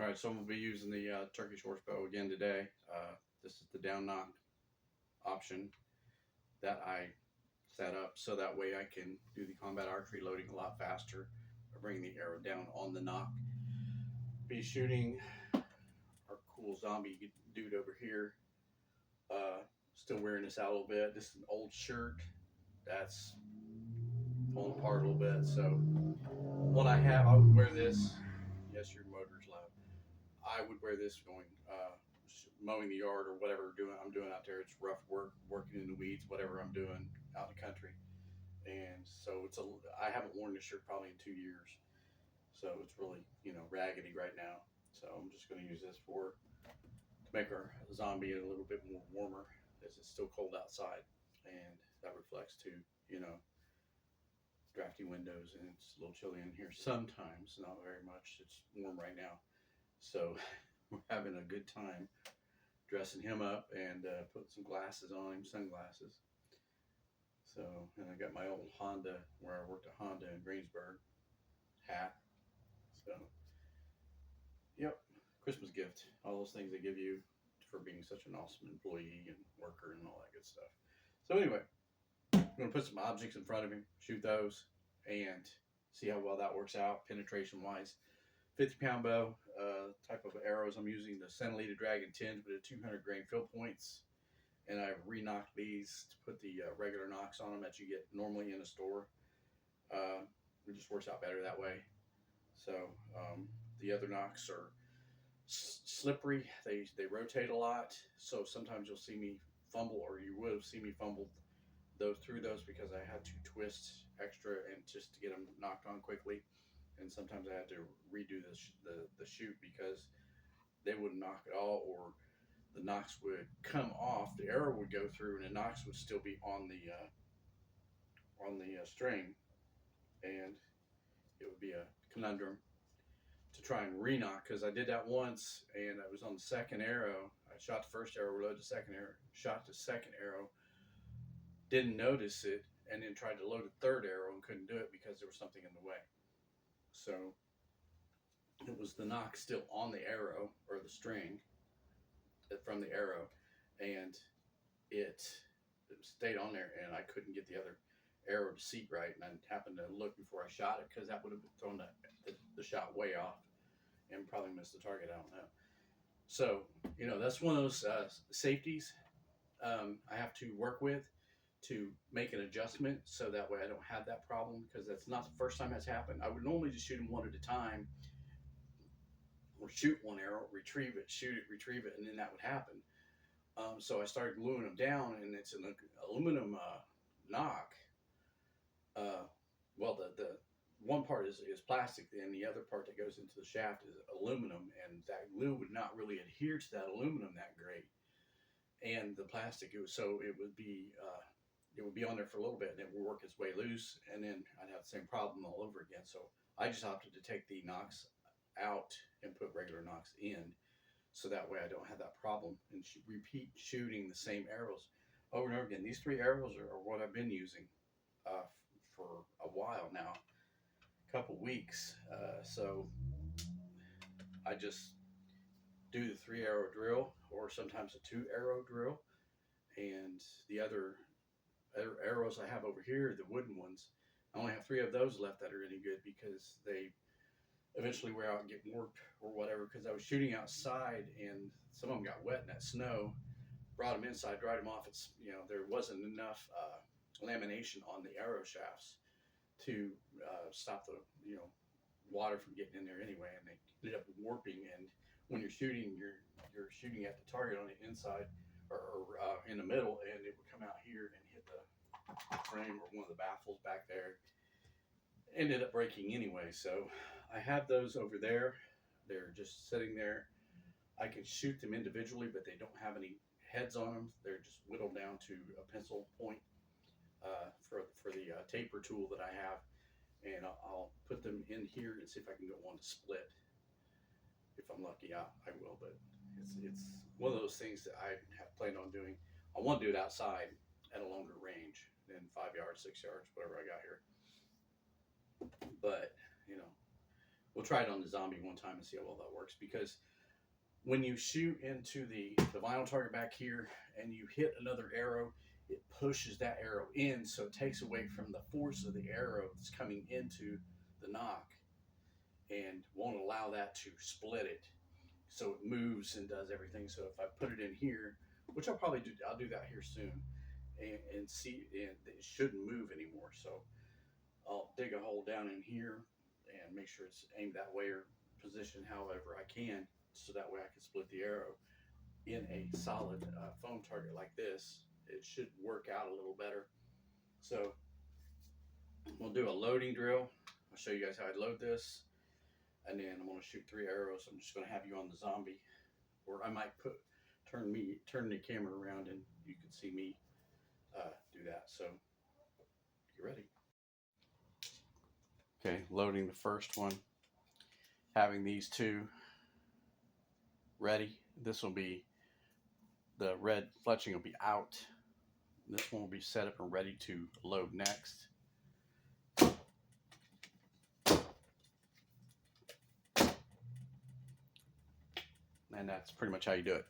All right, so I'm gonna be using the Turkish horse bow again today. This is the down knock option that I set up so that way I can do the combat archery loading a lot faster by bringing the arrow down on the knock. Be shooting our cool zombie dude over here. Still wearing this out a little bit. This is an old shirt that's falling apart a little bit. So what I have, I would wear this. Yes, your motor's loud. I would wear this going mowing the yard or whatever I'm doing out there. It's rough work, working in the weeds, whatever I'm doing out in the country. And so I haven't worn this shirt probably in 2 years, so it's really raggedy right now. So I'm just going to use this to make our zombie a little bit more warmer as it's still cold outside, and that reflects to you know drafty windows, and it's a little chilly in here sometimes, not very much. It's warm right now, so we're having a good time dressing him up and putting some glasses on him, sunglasses. So, and I got my old Honda where I worked at Honda in Greensburg hat. So, yep, Christmas gift. All those things they give you for being such an awesome employee and worker and all that good stuff. So anyway, I'm gonna put some objects in front of him, shoot those, and see how well that works out penetration wise. 50-pound bow, type of arrows I'm using the Senalita Dragon 10s with a 200 grain fill points, and I've re-knocked these to put the regular knocks on them that you get normally in a store. It just works out better that way. So the other knocks are slippery. They rotate a lot, so sometimes you'll see me fumble, or you would have seen me fumble those because I had to twist extra and just to get them knocked on quickly, and sometimes I had to redo the shoot because they wouldn't knock at all, or the knocks would come off, the arrow would go through, and the knocks would still be on the string, and it would be a conundrum to try and re-knock because I did that once, and I was on the second arrow. I shot the first arrow, reloaded the second arrow, shot the second arrow, didn't notice it, and then tried to load a third arrow and couldn't do it because there was something in the way. So it was the knock still on the arrow or the string from the arrow, and it stayed on there, and I couldn't get the other arrow to seat right, and I happened to look before I shot it because that would have thrown the shot way off and probably missed the target. I don't know. So that's one of those safeties I have to work with to make an adjustment so that way I don't have that problem, because that's not the first time that's happened. I would normally just shoot them one at a time, or shoot one arrow, retrieve it, shoot it, retrieve it, and then that would happen. So I started gluing them down, and it's an aluminum knock. Well, the one part is plastic, and the other part that goes into the shaft is aluminum, and that glue would not really adhere to that aluminum that great. And the plastic, it would be on there for a little bit, and it would work its way loose, and then I'd have the same problem all over again. So I just opted to take the knocks out and put regular knocks in, so that way I don't have that problem and repeat shooting the same arrows over and over again. These three arrows are what I've been using for a while now, a couple weeks. So I just do the 3 arrow drill, or sometimes a 2 arrow drill, and the other arrows I have over here, the wooden ones, I only have 3 of those left that are any good because they eventually wear out and get warped or whatever, because I was shooting outside and some of them got wet in that snow. Brought them inside, dried them off. There wasn't enough lamination on the arrow shafts to stop the water from getting in there anyway, and they ended up warping. And when you're shooting, you're shooting at the target on the inside or in the middle, and it would come out here and hit the frame or one of the baffles back there. Ended up breaking anyway. So I have those over there. They're just sitting there. I can shoot them individually, but they don't have any heads on them. They're just whittled down to a pencil point for the taper tool that I have, and I'll put them in here and see if I can get one to split. If I'm lucky, I will. But it's one of those things that I have planned on doing. I want to do it outside at a longer range than 5 yards, 6 yards, whatever I got here. But We'll try it on the zombie one time and see how well that works, because when you shoot into the vinyl target back here and you hit another arrow, it pushes that arrow in, so it takes away from the force of the arrow that's coming into the nock and won't allow that to split it. So it moves and does everything. So if I put it in here, which I'll probably do, I'll do that here soon, and see, and it shouldn't move anymore. So I'll dig a hole down in here and make sure it's aimed that way or positioned however I can, so that way I can split the arrow. In a solid foam target like this, it should work out a little better. So we'll do a loading drill. I'll show you guys how I load this, and then I'm going to shoot 3 arrows. I'm just going to have you on the zombie, or I might turn the camera around and you can see me do that. So you ready? Okay, loading the first one. Having these 2 ready. This will be, the red fletching will be out. This one will be set up and ready to load next. And that's pretty much how you do it.